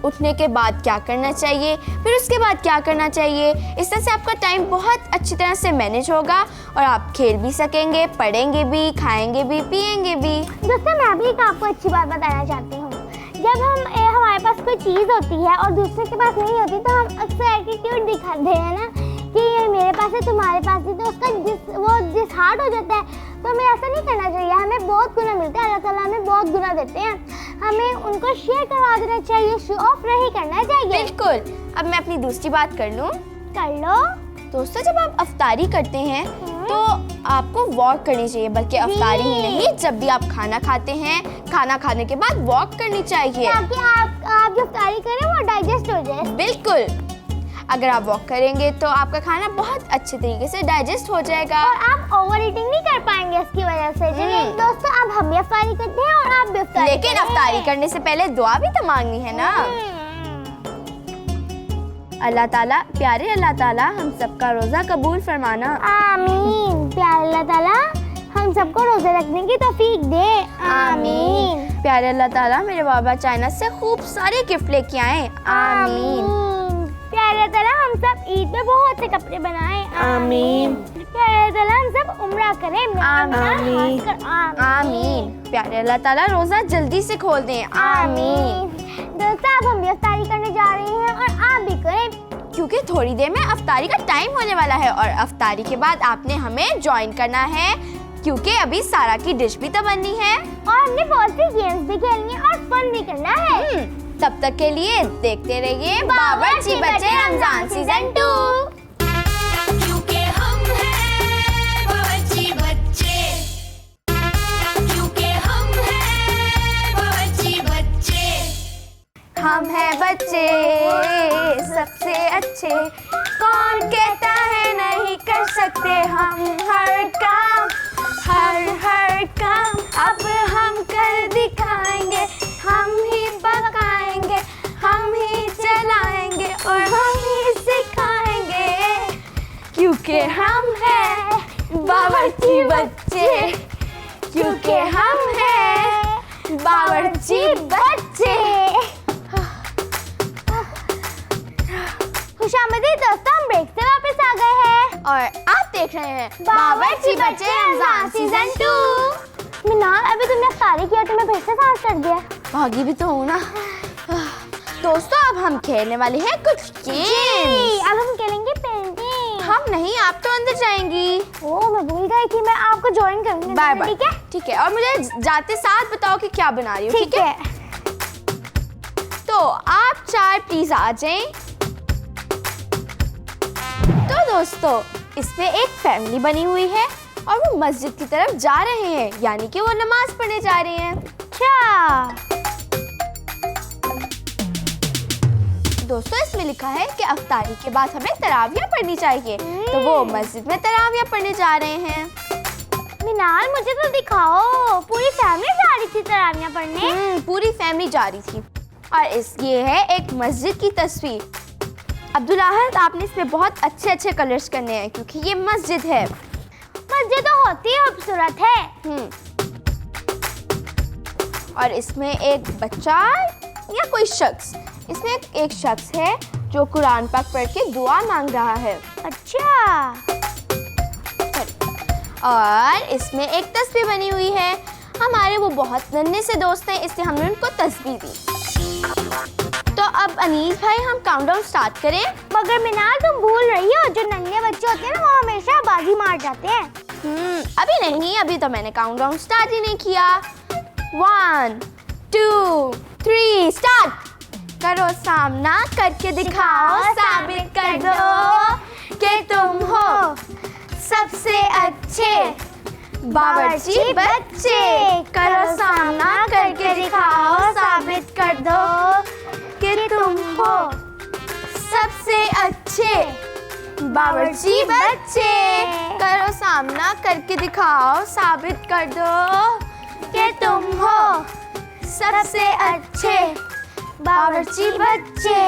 उठने के बाद क्या करना चाहिए, फिर उसके बाद क्या करना चाहिए। इस तरह से आपका टाइम बहुत अच्छी तरह से मैनेज होगा और आप खेल भी सकेंगे, पढ़ेंगे भी, खाएंगे भी, पिएंगे भी। दोस्तों मैं भी एक आपको अच्छी बात बताना चाहती हूँ। जब हमारे पास कोई चीज़ होती है और दूसरे के पास नहीं होती तो हम अक्सर एटीट्यूड दिखाते हैं ना कि ये मेरे पास है तुम्हारे पास नहीं, तो उसका जिस हार्ड हो जाता है। तो हमें ऐसा नहीं करना चाहिए। हमें बहुत गुना मिलता है, अल्लाह ताला हमें बहुत गुना देते हैं। हमें उनको शेयर करवा देना चाहिए, शो ऑफ नहीं करना चाहिए। बिल्कुल। अब मैं अपनी दूसरी बात कर लूँ। कर लो। दोस्तों जब आप अफ्तारी करते हैं तो आपको वॉक करनी चाहिए, बल्कि अफ्तारी ही नहीं, जब भी आप खाना खाते हैं, खाना खाने के बाद वॉक करनी चाहिए ताकि आप जो अफ्तारी करें वो डाइजेस्ट हो जाए। बिल्कुल। अगर आप वॉक करेंगे तो आपका खाना बहुत अच्छे तरीके से डाइजेस्ट हो जाएगा और आप ओवर ईटिंग नहीं कर पाएंगे इसकी वजह से। चलिए दोस्तों अब हम भी अफ्तारी करते हैं और आप भी अफ्तारी लेकिन करें। अफ्तारी करने से पहले दुआ भी तो मांगनी है ना। अल्लाह ताला, प्यारे अल्लाह ताला हम सबका रोज़ा कबूल फरमाना। आमीन। प्यारे अल्लाह ताला हम सबको रोज़ा रखने की तौफीक दे। आमीन। प्यारे अल्लाह ताला मेरे बाबा चाइना से खूब सारे गिफ्ट लेके आए। आमीन। प्यारे अल्लाह ताला हम सब ईद में बहुत से कपड़े बनाएं। आमीन। प्यारे अल्लाह ताला हम सब उम्रा करें। आमीन। आमीन। प्यारे अल्लाह ताला रोज़ा जल्दी से खोल दें। आमीन। दोस्तों अब हम भी अफ्तारी करने जा रहे हैं और आप भी करें, क्योंकि थोड़ी देर में अफ्तारी का टाइम होने वाला है और अफ्तारी के बाद आपने हमें ज्वाइन करना है, क्योंकि अभी सारा की डिश भी तो बननी है और हमने बहुत सी गेम्स भी खेलनी है और फन भी करना है। तब तक के लिए देखते रहिए बावर्ची बच्चे रमजान सीजन 2। क्योंकि हम हैं बावर्ची बच्चे, क्योंकि हम हैं बावर्ची बच्चे। हम हैं बच्चे सबसे अच्छे, कौन कहता है नहीं कर सकते हम हर काम, हर काम अब हम कर दिखाएंगे। हम ही पकाएंगे, हम ही चलाएंगे और हम ही सिखाएंगे, क्योंकि हम हैं बावर्ची बच्चे, क्योंकि हम हैं बावर्ची बच्चे। खुशामदीद दोस्तों, हम ब्रेक से वापस आ गए हैं और आप देख रहे हैं बावर्ची बच्चे रमजान सीजन 2। मिनाल अभी तुमने अफ्तारी किया तो मैं फिर से सांस चढ़ गया। भागी भी तो हूँ ना। दोस्तों अब हम खेलने वाले हैं कुछ गेम्स। अब हम खेलेंगे पेंटिंग। हम नहीं, आप तो अंदर जाएंगी। ओह मैं भूल गई कि मैं आपको ज्वाइन करूंगी। Bye bye. ठीक है ठीक है, और मुझे जाते साथ बताओ कि क्या बना रही हो। ठीक है। तो आप चार प्लीज आ जाएं। तो दोस्तों इसमें एक फैमिली बनी हुई है और वो मस्जिद की तरफ जा रहे हैं, यानी कि वो नमाज पढ़ने जा रहे हैं। अच्छा दोस्तों इसमें लिखा है कि अफ्तारी के बाद हमें तरावियाँ पढ़नी चाहिए, तो वो मस्जिद में तरावियाँ पढ़ने जा रहे हैं। मिनाल मुझे तो दिखाओ, पूरी फैमिली जा रही थी तरावियां पढ़ने। पूरी फैमिली जा रही थी। और ये है एक मस्जिद की तस्वीर। अब्दुल अहद, आपने इसमें बहुत अच्छे अच्छे कलर्स करने हैं क्योंकि ये मस्जिद है। मस्जिद तो होती है, खूबसूरत है। और इसमें एक बच्चा या कोई शख्स, इसमें एक शख्स है जो कुरान पाक पढ़ के दुआ मांग रहा है। अच्छा। और इसमें एक तस्वीर बनी हुई है। हमारे वो बहुत नन्हे से दोस्त हैं, इसलिए हमने उनको तस्वीर दी। तो अब अनीस भाई, हम काउंटडाउन स्टार्ट करें? मगर मिनाल, तुम भूल रही हो, जो नन्हे बच्चे होते हैं ना वो हमेशा बाजी मार जाते हैं। अभी नहीं, अभी तो मैंने काउंटडाउन स्टार्ट ही नहीं किया। 1 2 3 स्टार्ट। करो सामना करके दिखाओ, साबित कर दो कि तुम हो सबसे अच्छे बावर्ची बच्चे। करो सामना करके दिखाओ, साबित कर दो कि तुम हो सबसे अच्छे बावर्ची बच्चे। करो सामना करके दिखाओ, साबित कर दो कि तुम हो सबसे अच्छे बावर्ची बच्चे।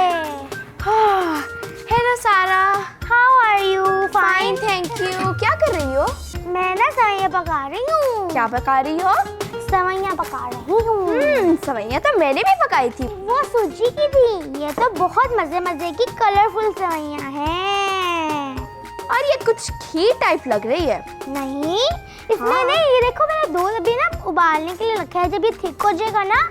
Hello Sara, how are you? Fine thank you. क्या कर रही हो? मैं ना सेवइयां पका रही हूँ। क्या पका रही हो? सेवइयां पका रही हूँ। सेवइयां तो मैंने भी पकाई थी। वो सूजी की थी। ये तो बहुत मजे मजे की कलरफुल सेवइयां हैं। और ये कुछ खीर टाइप लग रही है। नहीं, इसमें नहीं, ये देखो मैंने दूध अभी ना उबालने के लिए रखा है। जब ये थिक हो जाएगा ना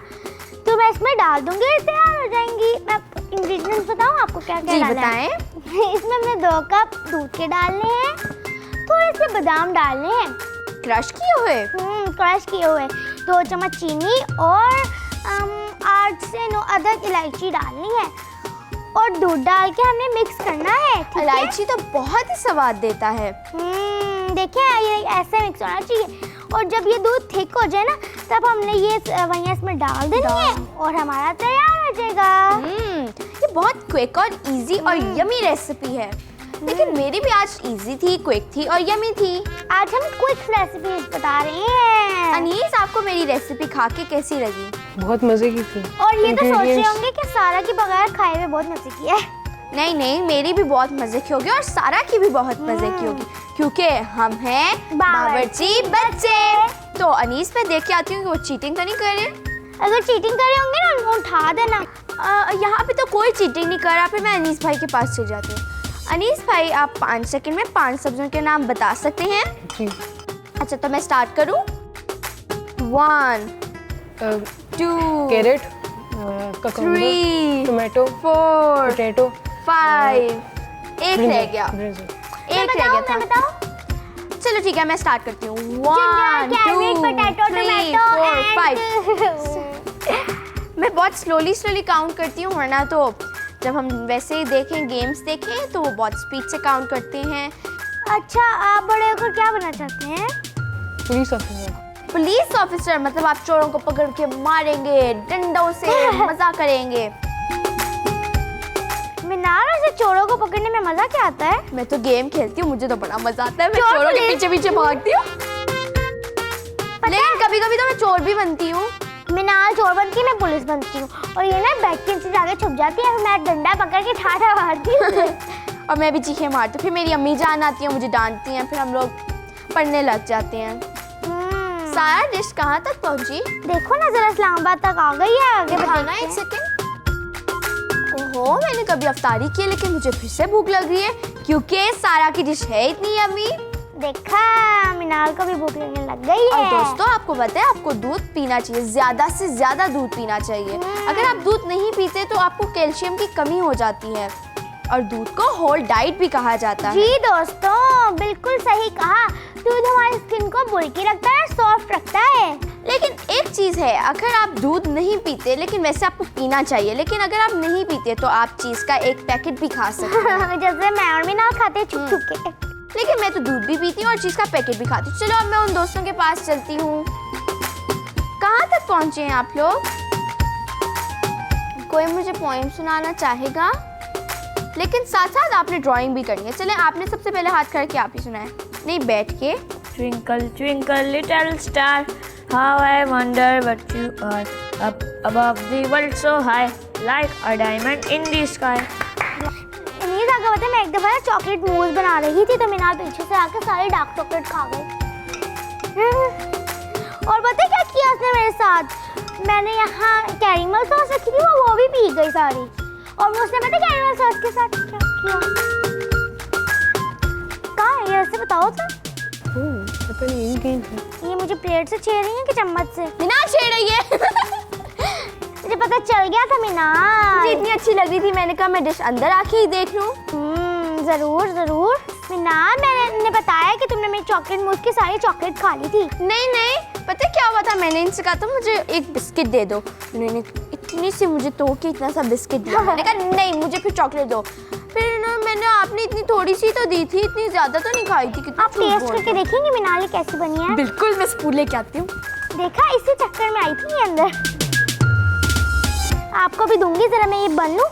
तो मैं इसमें डाल दूंगी, तैयार हो जाएंगी। मैं इंग्रेडिएंट्स बताऊं आपको क्या क्या जी डालना है? इसमें हमने 2 कप दूध के डालने हैं, थोड़े से बादाम डालने हैं क्रश किए हुए। क्रश किए हुए, 2 चम्मच चीनी और 8 से 9 अदरक इलायची डालनी है और दूध डाल के हमने मिक्स करना है। ठीक है? इलायची तो बहुत ही स्वाद देता है। देखिए ये ऐसे मिक्स होना चाहिए। और जब ये दूध थिक हो जाए ना तब हमने ये सेवइयां इसमें डाल देनी है और हमारा तैयार हो जाएगा। ये बहुत क्विक और इजी और यमी रेसिपी है। लेकिन मेरी भी आज इजी थी, क्विक थी और यमी थी। आज हम क्विक रेसिपीज बता रहे हैं। अनीस, आपको मेरी रेसिपी खा के कैसी लगी? बहुत मज़े की थी। और ये तो सोच रहे Ingredients- होंगे कि सारा की बगैर खाए हुए बहुत मजे की है। नहीं नहीं, मेरी भी बहुत मजे की होगी और सारा की भी बहुत मजे की होगी क्योंकि हम हैं बावर्ची बच्चे। तो अनीस, मैं देख के आती हूँ कि वो चीटिंग तो नहीं कर रहे। अगर चीटिंग करे होंगे ना उनको उठा देना। यहाँ पे तो कोई चीटिंग नहीं कर रहा। फिर मैं अनीस भाई के पास चले जाती हूँ। अनीस भाई, आप 5 सेकंड में 5 सब्जियों के नाम बता सकते हैं? जी। अच्छा, तो मैं स्टार्ट करूँ? 1 2 कैरेट, 3 टोमेटो, 4 पोटैटो, 5 एक रह गया। ब्रिंजल। एक रह गया था। मैं बताऊं? चलो ठीक है, मैं स्टार्ट करती हूँ। 1 2 3 4 5। मैं बहुत स्लोली काउंट करती हूँ, वरना तो जब हम वैसे ही देखें, गेम्स देखें, तो वो बहुत स्पीड से काउंट करते हैं। अच्छा, आप बड़े होकर क्या बनना चाहते हैं? Police officer. पुलिस ऑफिसर मतलब आप चोरों को पकड़ के मारेंगे डंडों से, मजा करेंगे। मिनार, वैसे चोरों को पकड़ने में मजा क्या आता है? मैं तो गेम खेलती हूँ, मुझे तो बड़ा मजा आता है। मैं चोर चोरों के पुलिस। पीछे भागती हूँ, लेकिन कभी कभी तो मैं चोर भी बनती हूँ। मिनार चोर बनती है, मैं पुलिस बनती हूँ और ये ना बैठ के जाके छुप जाती है, फिर मैं डंडा पकड़ के ठाठा मारती हूँ। और मैं भी चीखें मारती हूँ। फिर मेरी अम्मी जान आती है, मुझे डांटती हैं, फिर हम लोग पढ़ने लग जाते हैं। सारा डिश कहाँ तक पहुँची? देखो ना जरा, इस्लामाबाद तक आ गई है। आगे खाना एक सेकंड। ओहो, मैंने कभी अफ्तारी की है, लेकिन मुझे फिर से भूख लग रही है क्योंकि सारा की डिश है इतनी यम्मी। देखा, मिनार को भी भूख लगने लग गई है। और दोस्तों, आपको पता है, आपको दूध पीना चाहिए, ज्यादा से ज्यादा दूध पीना चाहिए। अगर आप दूध नहीं पीते तो आपको कैल्शियम की कमी हो जाती है। और दूध को होल डाइट भी कहा जाता है। जी दोस्तों, बिल्कुल सही कहा। दूध हमारी स्किन को बुल्की रखता है, सॉफ्ट रखता है। लेकिन एक चीज़ है, अगर आप दूध नहीं पीते, लेकिन वैसे आपको पीना चाहिए, लेकिन अगर आप नहीं पीते तो आप चीज़ का एक पैकेट भी खा सकते हैं। जैसे मैं और मिनार खाते छुप छुप के। लेकिन मैं तो दूध भी पीती हूँ और चीज़ का पैकेट भी खाती हूँ। चलो अब मैं उन दोस्तों के पास चलती हूँ। कहाँ तक पहुँचे हैं आप लोग? कोई मुझे पोएम सुनाना चाहेगा? लेकिन साथ साथ आपने ड्राइंग भी करनी है। चलें, आपने सबसे पहले हाथ करके आप ही सुनाए। नहीं, बैठ के। Twinkle, twinkle, little star, How I wonder what you are, up above the world so high, like a diamond in the sky. नहीं था पता, मैं एक दफ़ा ना चॉकलेट मूस बना रही थी तो मीनाल पीछे से आके सारे डार्क चॉकलेट खा गए। और पता है क्या किया उसने मेरे साथ? मैंने यहाँ कैरेमल सॉस रखी थी, वो भी पी गई सारी। और उसने पता है कैरेमल सॉस के साथ क्या किया? कहाँ है ये, ऐसे बताओ तो। पता नहीं यही कहीं थी। ये मुझे प्लेट से छेड़ रही है कि चम्मच से? मीनाल छेड़ रही है। मुझे पता चल गया था मीनाल। मुझे इतनी अच्छी लग रही थी, मैंने कहा मैं डिश अंदर आके ही देख लूं। जरूर जरूर मीनाल, मैंने बताया कि तुमने मेरी चॉकलेट मूस की सारी चॉकलेट खा ली थी। नहीं नहीं, पता है क्या हुआ था, मैंने इनसे कहा था मुझे एक बिस्किट दे दो, उन्होंने इतनी सी मुझे तोड़ के इतना सा बिस्किट दिया। मैंने कहा नहीं मुझे फिर चॉकलेट दो, फिर ना मैंने आपने इतनी थोड़ी सी तो दी थी, इतनी ज्यादा तो नहीं खाई थी। कितना आप टेस्ट करके देखेंगे मीनाल ये कैसी बनी है? बिल्कुल, मैं स्पून लेके आती हूँ। देखा, इसी चक्कर में आई थी ये अंदर। आपको भी दूंगी, जरा मैं ये बन लूं।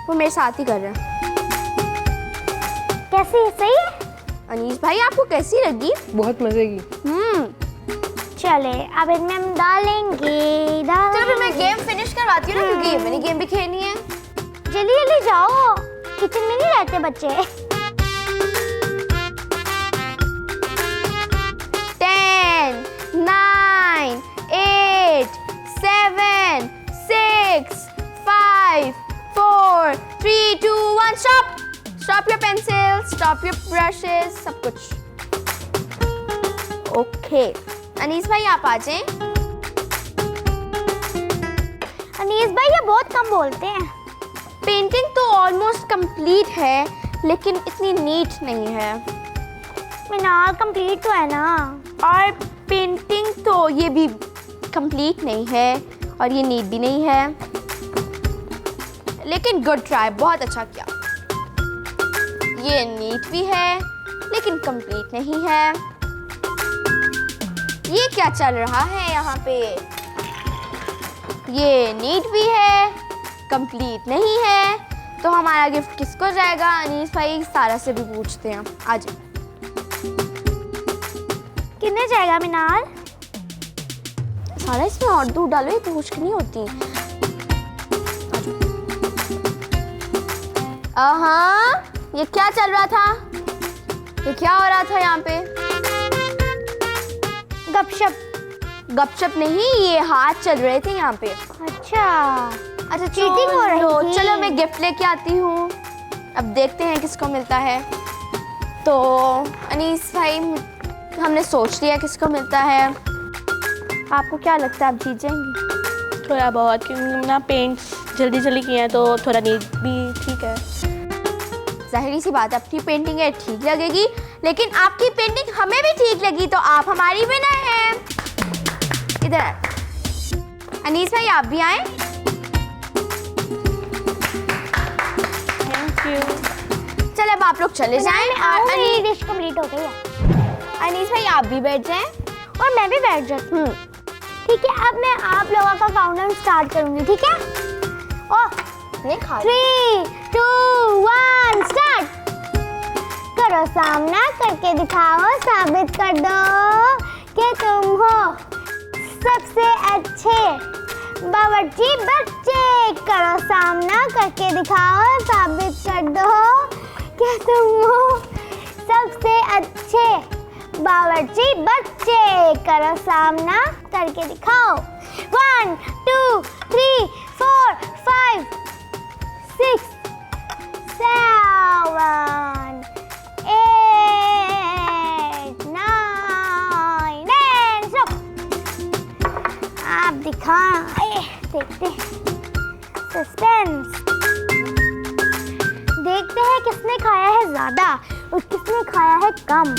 वो मेरे साथ ही कर रहे हैं। कैसी है, सही है? अनीस भाई आपको कैसी लगी? बहुत मजे की। चले अब इनमें हम डालेंगे चलो फिर मैं गेम फिनिश करवाती हूँ ना, क्योंकि मैंने गेम भी खेलनी है। जल्दी जल्दी जाओ, किचन में नहीं रहते बच्चे। 10, 9, 8, 7, 6, 5, 4, 3, 2, 1, stop! Stop your pencils, stop your brushes, सब कुछ। ओके, अनीस भाई आप आ जाएं। अनीस भाई ये बहुत कम बोलते हैं। पेंटिंग तो ऑलमोस्ट कंप्लीट है, लेकिन इतनी नीट नहीं है। मीनाल कंप्लीट तो है ना। और पेंटिंग तो ये भी कंप्लीट नहीं है और ये नीट भी नहीं है, लेकिन गुड ट्राई, बहुत अच्छा किया। ये नीट भी है लेकिन कंप्लीट नहीं है। ये क्या चल रहा है यहाँ पे? ये नीट भी है, कंप्लीट नहीं है, तो हमारा गिफ्ट किसको जाएगा? अनीस भाई सारा से भी पूछते हैं, आ जाओ। कितने जाएगा मीनाल? सारा इसमें और दूध डालो, ये तो मुश्किल नहीं होती। ये क्या चल रहा था? ये क्या हो रहा था यहाँ पे? गपशप नहीं, ये हाथ चल रहे थे यहाँ पे। अच्छा चीटिंग हो रही थी। चलो मैं गिफ्ट लेके आती हूँ, अब देखते हैं किसको मिलता है। तो अनीस भाई हमने सोच लिया किसको मिलता है। आपको क्या लगता है आप जीत जाएंगी? थोड़ा बहुत, क्योंकि ना पेंट्स जल्दी जल्दी किए हैं तो थोड़ा नीट भी ठीक है। जाहिर सी बात, अपनी पेंटिंग है ठीक लगेगी, लेकिन आपकी पेंटिंग हमें भी ठीक लगी तो आप हमारी विनर हैं। इधर अनीस भाई आप भी आए। Thank you. चलो अब आप लोग चले जाएं। और मेरी डिश कंप्लीट हो गई है। अनीस भाई आप भी बैठ जाएं। और मैं भी बैठ जाती हूँ। ठीक है, अब मैं आप लोगों का काउंटडाउन स्टार्ट करूंगी, ठीक है? नहीं खा 3, 2, 1 स्टार्ट। करो सामना करके दिखाओ, साबित कर दो कि तुम हो सबसे अच्छे बावर्ची बच्चे। करो सामना करके दिखाओ, साबित कर दो कि तुम हो सबसे अच्छे बावर्ची बच्चे। करो सामना करके दिखाओ। 1, 2, 3, 4, 5, 6, 7, 8, 9, 10 stop। आप दिखाएं, देखते हैं, सस्पेंस। देखते हैं किसने खाया है ज्यादा और किसने खाया है कम।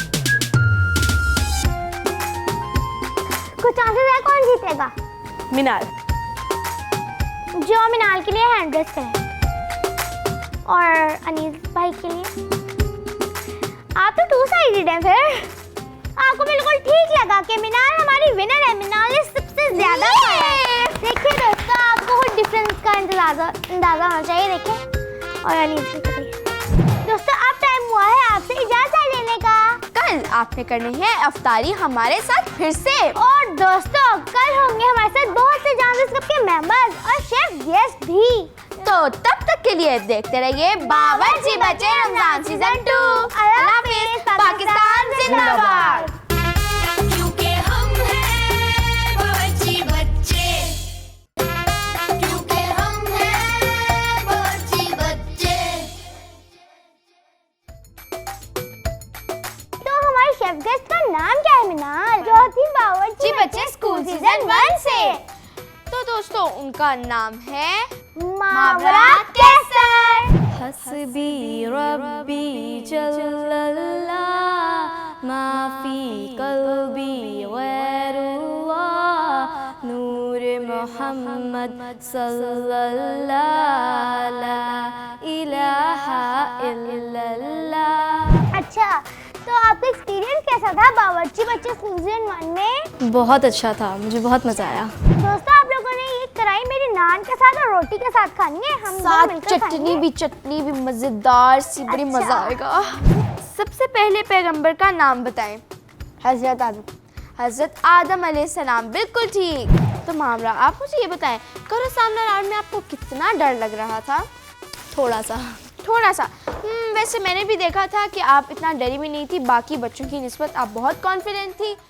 कुछ चांसेस है कौन जीतेगा? मीनाल। जो मीनाल के लिए हैंड रेस करें और अनीस भाई के लिए। आप तो 2 साइडेड हैं फिर। आपको बिल्कुल ठीक लगा कि मीनाल हमारी विनर है। मीनाल ने सबसे ज्यादा खाया है। देखिए दोस्तों, आपको कुछ डिफरेंस का अंदाजा होना चाहिए। देखिए, और अनीस भी करिए। दोस्तों अब टाइम हुआ है आपसे इजाजत लेने का। कहाँ कल आपने करनी है अफ्तारी हमारे साथ फिर से। और दोस्तों कल होंगे हमारे साथ बहुत से जानवर क्लब के मेंबर्स और शेफ गेस्ट भी। तो तब तक के लिए देखते रहिए बावर्ची बच्चे रमजान सीजन 2। अल्लाह हाफिज़, पाकिस्तान जिंदाबाद। क्योंकि हम हैं बावर्ची बच्चे, क्योंकि हम हैं बावर्ची बच्चे। तो हमारे शेफ गेस्ट का नाम क्या है मिनाल? जो थी बावर्ची बच्चे स्कूल सीजन 1 से। तो दोस्तों उनका नाम है मावरा कैसर। हस्बी रब्बी जल्लल्लाह माफी कल्बी गैरुल्लाह नूर मोहम्मद सल्लल्लाह ला इलाहा इल्लल्लाह। अच्छा, तो आपका एक्सपीरियंस कैसा था बावर्ची बच्चे स्कूल सीजन 1 में? बहुत अच्छा था, मुझे बहुत मज़ा आया। दोस्तों आप लोगों ने ये कराई मेरी नान के साथ और रोटी के साथ खानी है। हम दोनों साथ मिलकर चटनी भी मजेदार सी, बड़ी अच्छा। मजा आएगा। सबसे पहले पैगंबर का नाम बताएं। हजरत आदम। हजरत आदम अलैहिस्सलाम, बिल्कुल ठीक। तो मामरा आप मुझे ये बताएं, करो सामने राउंड में आपको कितना डर लग रहा था? थोड़ा सा। थोड़ा सा। वैसे मैंने भी देखा था कि आप इतना डरी भी नहीं थी, बाकी बच्चों की निस्बत आप बहुत कॉन्फिडेंट थी।